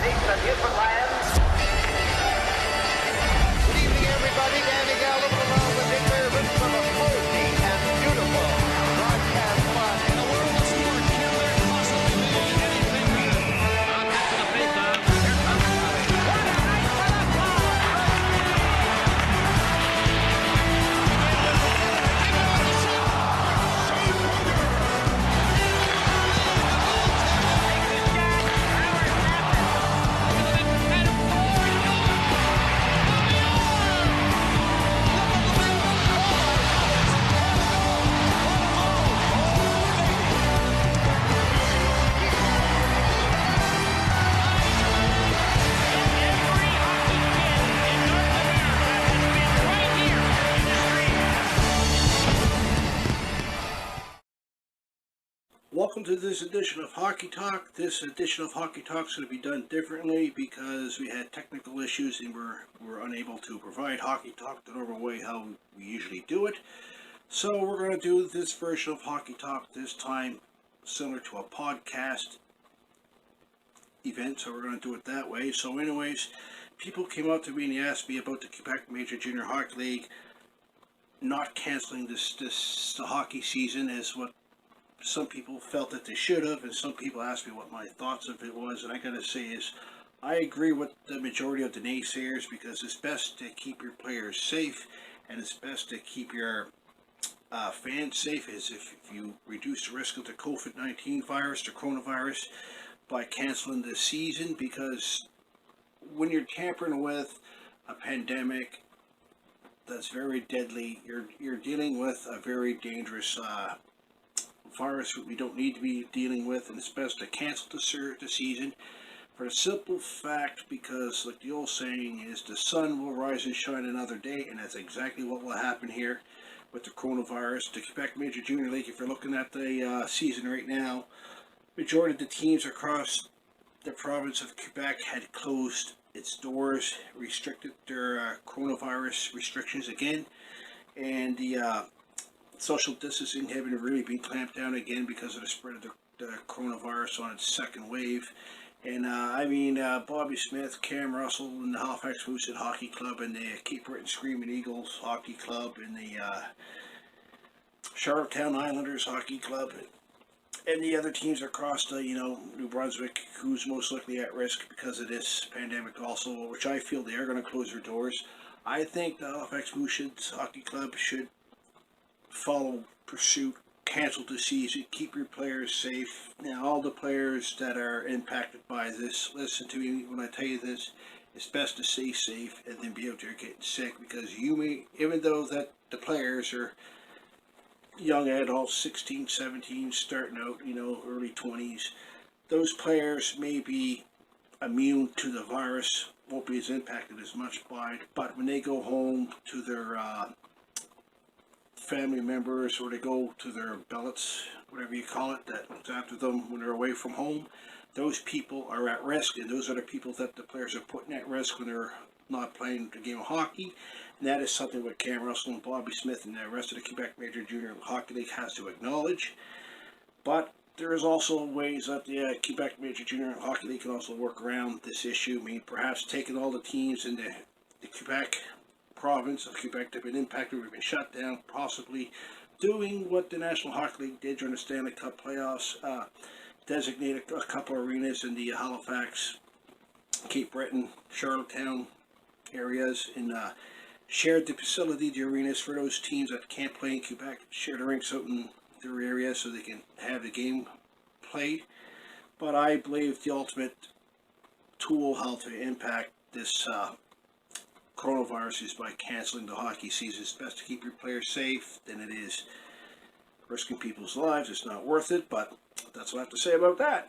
States of Newfoundland. Good evening, everybody. Danny Gallagher along with Dick Irvin from a cozy and beautiful broadcast spot in the world of sports. Can there possibly be anything better? On back to the face-off. Here comes Domi. What a night for the ball! Welcome to this edition of Hockey Talk. This edition of Hockey Talk is going to be done differently because we had technical issues and we're unable to provide Hockey Talk the normal way how we usually do it. So we're going to do this version of Hockey Talk this time similar to a podcast event, so we're going to do it that way. So anyways, people came up to me and they asked me about the Quebec Major Junior Hockey League not canceling the hockey season as what some people felt that they should have, and some people asked me what my thoughts of it was, and I gotta say is I agree with the majority of the naysayers because it's best to keep your players safe and it's best to keep your fans safe as if you reduce the risk of the COVID-19 virus, the coronavirus, by canceling the season, because when you're tampering with a pandemic that's very deadly, you're dealing with a very dangerous virus we don't need to be dealing with, and it's best to cancel the season for the simple fact because, like the old saying is, the sun will rise and shine another day, and that's exactly what will happen here with the coronavirus. The Quebec Major Junior League, if you're looking at the season right now, majority of the teams across the province of Quebec had closed its doors, restricted their coronavirus restrictions again, and the social distancing having really been clamped down again because of the spread of the coronavirus on its second wave. And Bobby Smith, Cam Russell, and the Halifax Moosehead Hockey Club, and the Cape Breton Screaming Eagles Hockey Club, and the Charlottetown Islanders Hockey Club, and the other teams across the, New Brunswick, who's most likely at risk because of this pandemic also, which I feel they are going to close their doors. I think the Halifax Moosehead Hockey Club should follow pursuit, cancel the season, keep your players safe. Now, all the players that are impacted by this, listen to me when I tell you this, it's best to stay safe and then be out there getting sick, because you may, even though that the players are young adults, 16, 17, starting out, early 20s, those players may be immune to the virus, won't be as impacted as much by it, but when they go home to their family members, or they go to their billets, whatever you call it, that's after them when they're away from home, those people are at risk, and those are the people that the players are putting at risk when they're not playing the game of hockey. And that is something what Cam Russell and Bobby Smith and the rest of the Quebec Major Junior Hockey League has to acknowledge. But there is also ways that the Quebec Major Junior Hockey League can also work around this issue. I mean, perhaps taking all the teams in the Quebec province of Quebec that have been impacted or been shut down, possibly doing what the National Hockey League did during the Stanley Cup playoffs, designate a couple arenas in the Halifax, Cape Breton, Charlottetown areas, and shared the facility, the arenas for those teams that can't play in Quebec, share the rinks out in their area so they can have the game played. But I believe the ultimate tool how to impact this coronavirus is by canceling the hockey season. It's best to keep your players safe than it is risking people's lives. It's not worth it, but that's what I have to say about that.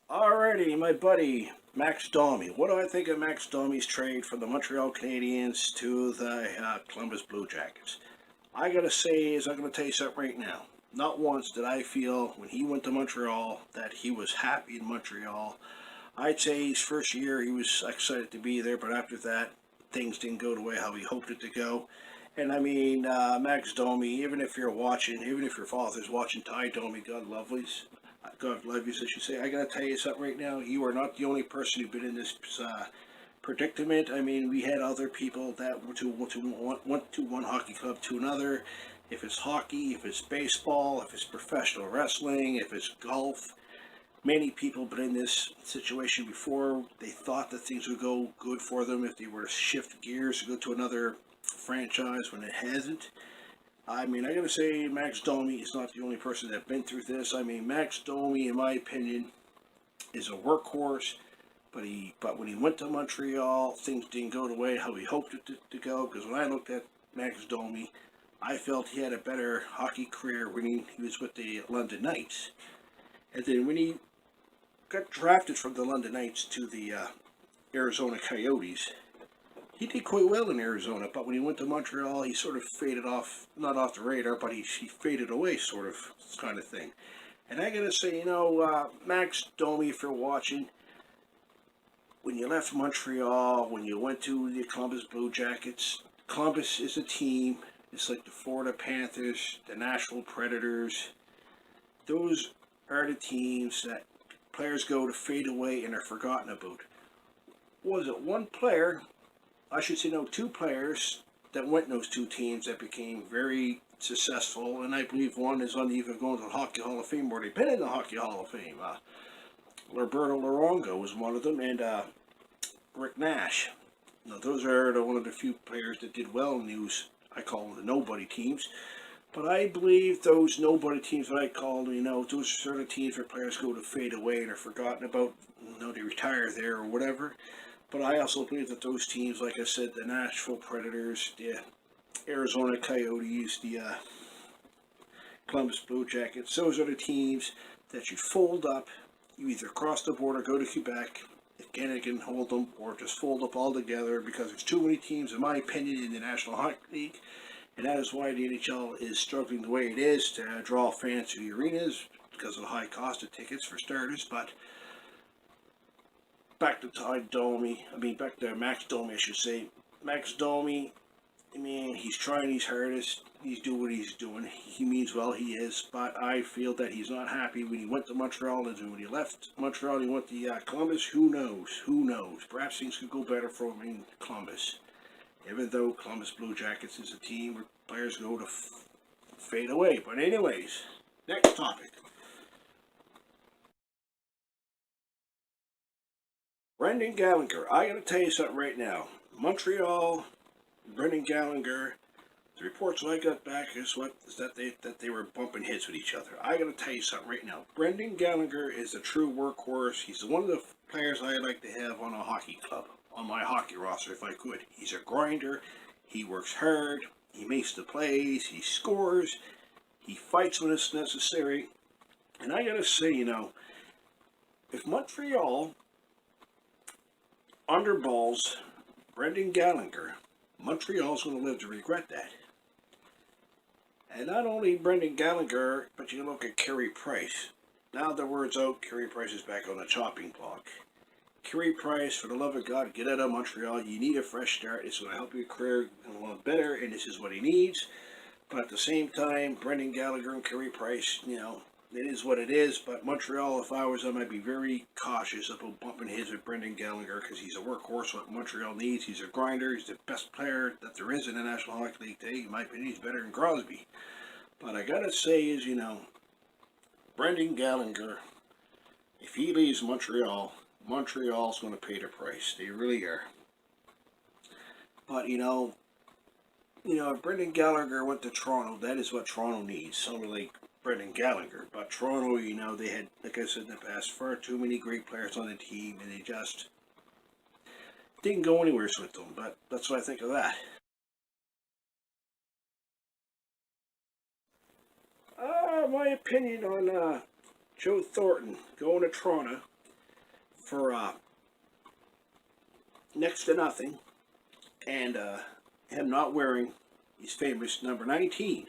Alrighty, my buddy Max Domi. What do I think of Max Domi's trade from the Montreal Canadiens to the Columbus Blue Jackets? I gotta say is I'm gonna tell you something right now. Not once did I feel when he went to Montreal that he was happy in Montreal. I'd say his first year he was excited to be there, but after that things didn't go the way how he hoped it to go. And I mean, Max Domi, even if your father's watching Ty Domi, God love yous, I should say. I gotta tell you something right now. You are not the only person who's been in this predicament. I mean, we had other people that went to one hockey club to another. If it's hockey, if it's baseball, if it's professional wrestling, if it's golf, many people been in this situation before. They thought that things would go good for them if they were to shift gears to go to another franchise when it hasn't. I mean, I gotta say, Max Domi is not the only person that's been through this. I mean, Max Domi, in my opinion, is a workhorse. But when he went to Montreal, things didn't go the way how he hoped it to go. Because when I looked at Max Domi, I felt he had a better hockey career when he was with the London Knights. And then when he got drafted from the London Knights to the Arizona Coyotes, he did quite well in Arizona. But when he went to Montreal, he sort of faded off, not off the radar, but he faded away, sort of kind of thing. And I gotta say, Max Domi, if you're watching, when you left Montreal, when you went to the Columbus Blue Jackets, Columbus is a team. It's like the Florida Panthers, the Nashville Predators. Those are the teams that players go to fade away and are forgotten about. Was it one player? I should say no, two players that went in those two teams that became very successful, and I believe one is on the eve of going to the Hockey Hall of Fame, or they've been in the Hockey Hall of Fame. Roberto Luongo was one of them, and Rick Nash. Now, those are one of the few players that did well in those, I call them the nobody teams. But I believe those nobody teams that I call, those are sort of teams where players go to fade away and are forgotten about, they retire there or whatever. But I also believe that those teams, like I said, the Nashville Predators, the Arizona Coyotes, the Columbus Blue Jackets, those are the teams that you fold up. You either cross the border, go to Quebec, if Canada can hold them, or just fold up all together, because there's too many teams, in my opinion, in the National Hockey League, and that is why the NHL is struggling the way it is to draw fans to the arenas, because of the high cost of tickets for starters. But back to Max Domi, I should say. Max Domi, I mean, he's trying his hardest. He's doing what he's doing. He means well, he is. But I feel that he's not happy when he went to Montreal, and when he left Montreal and he went to Columbus. Who knows? Who knows? Perhaps things could go better for him in Columbus. Even though Columbus Blue Jackets is a team where players go to fade away. But anyways, next topic. Brendan Gallagher. I gotta tell you something right now. Montreal, Brendan Gallagher. The reports that I got back is that they were bumping heads with each other. I gotta tell you something right now. Brendan Gallagher is a true workhorse. He's one of the players I like to have on a hockey club, on my hockey roster if I could. He's a grinder. He works hard. He makes the plays. He scores. He fights when it's necessary. And I gotta say, if Montreal underballs Brendan Gallagher, Montreal's going to live to regret that. And not only Brendan Gallagher, but you can look at Carey Price. Now the word's out, Carey Price is back on the chopping block. Carey Price, for the love of God, get out of Montreal. You need a fresh start. It's going to help your career a lot better, and this is what he needs. But at the same time, Brendan Gallagher and Carey Price, it is what it is. But Montreal, if I was them, I'd be very cautious about bumping heads with Brendan Gallagher, because he's a workhorse. What Montreal needs, he's a grinder. He's the best player that there is in the National Hockey League today. In my opinion, he's better than Crosby. But I gotta say is, Brendan Gallagher, if he leaves Montreal, Montreal's going to pay the price. They really are. But if Brendan Gallagher went to Toronto, that is what Toronto needs. Somebody like Brendan Gallagher. But Toronto, they had, like I said in the past, far too many great players on the team, and they just didn't go anywhere with them. But that's what I think of that. My opinion on Joe Thornton going to Toronto for next to nothing, and him not wearing his famous number 19,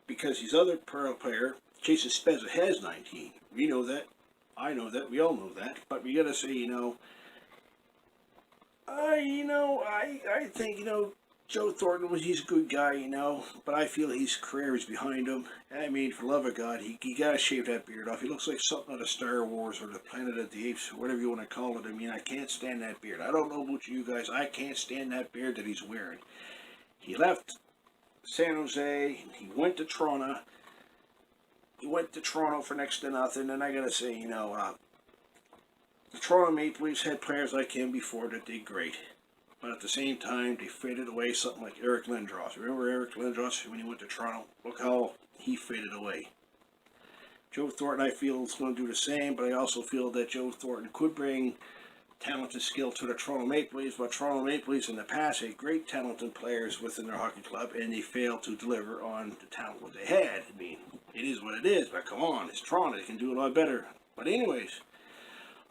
because his other player, Jason Spezza, has 19. We know that. I know that. We all know that. But we gotta say, I think, Joe Thornton, he's a good guy, you know, but I feel his career is behind him. I mean, for the love of God, he gotta shave that beard off. He looks like something out of Star Wars or the Planet of the Apes, or whatever you want to call it. I mean, I can't stand that beard. I don't know about you guys, I can't stand that beard that he's wearing. He left San Jose, he went to Toronto. He went to Toronto for next to nothing, and I gotta say, you know, the Toronto Maple Leafs had players like him before that did great. But at the same time, they faded away something like Eric Lindros. Remember Eric Lindros when he went to Toronto? Look how he faded away. Joe Thornton, I feel, is going to do the same, but I also feel that Joe Thornton could bring talent and skill to the Toronto Maple Leafs, but Toronto Maple Leafs in the past had great talented players within their hockey club, and they failed to deliver on the talent what they had. I mean, it is what it is, but come on, it's Toronto, they can do a lot better. But anyways,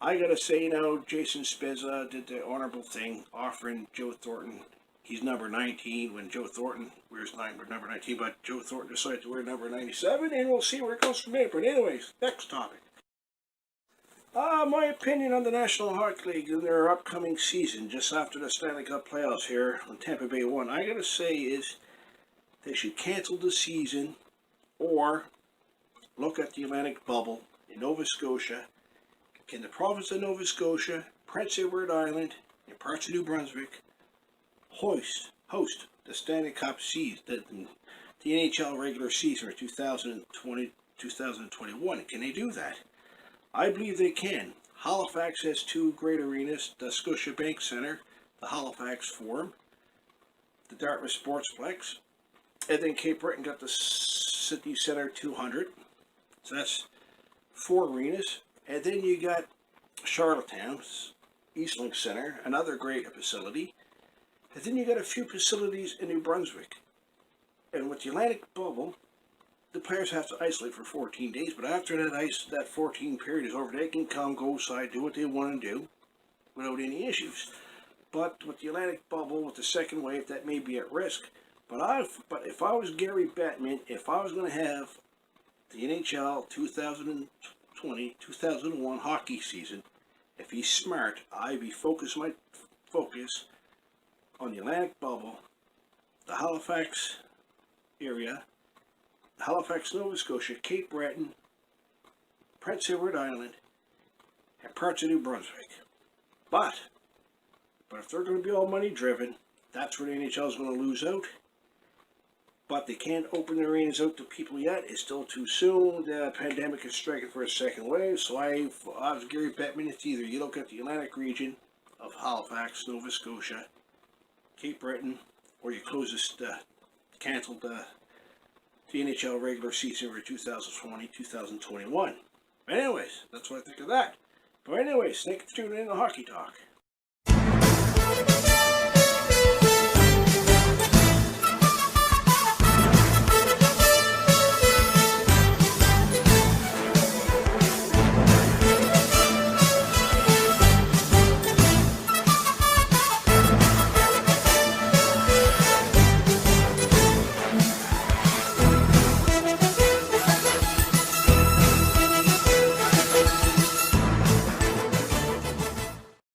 I gotta say, you know, Jason Spezza did the honorable thing, offering Joe Thornton, he's number 19, when Joe Thornton wears number 19, but Joe Thornton decided to wear number 97, and we'll see where it goes from there. But anyways, next topic. My opinion on the National Hockey League and their upcoming season, just after the Stanley Cup playoffs here when Tampa Bay won, I gotta say is they should cancel the season or look at the Atlantic bubble in Nova Scotia. Can the province of Nova Scotia, Prince Edward Island, and parts of New Brunswick host the Stanley Cup season, the NHL regular season for 2020-2021? Can they do that? I believe they can. Halifax has two great arenas, the Scotiabank Centre, the Halifax Forum, the Dartmouth Sportsplex, and then Cape Breton got the Sydney Centre 200. So that's 4 arenas. And then you got Charlottetown's Eastlink Centre, another great facility. And then you got a few facilities in New Brunswick. And with the Atlantic bubble, the players have to isolate for 14 days, but after that 14 period is over, they can come, go outside, do what they want to do without any issues. But with the Atlantic bubble, with the second wave, that may be at risk. But if I was Gary Bettman, if I was going to have the NHL 2020-2021 hockey season, if he's smart, I'd be focus on the Atlantic bubble, the Halifax area, Halifax, Nova Scotia, Cape Breton, Prince Edward Island, and parts of New Brunswick. But if they're going to be all money driven, that's where the NHL is going to lose out. But they can't open the arenas out to people yet. It's still too soon. The pandemic is striking for a second wave. So I was Gary Bettman. It's either you look at the Atlantic region of Halifax, Nova Scotia, Cape Breton, or you cancel the NHL regular season for 2020-2021. But anyways, that's what I think of that. But anyways, thank you for tuning in to Hockey Talk.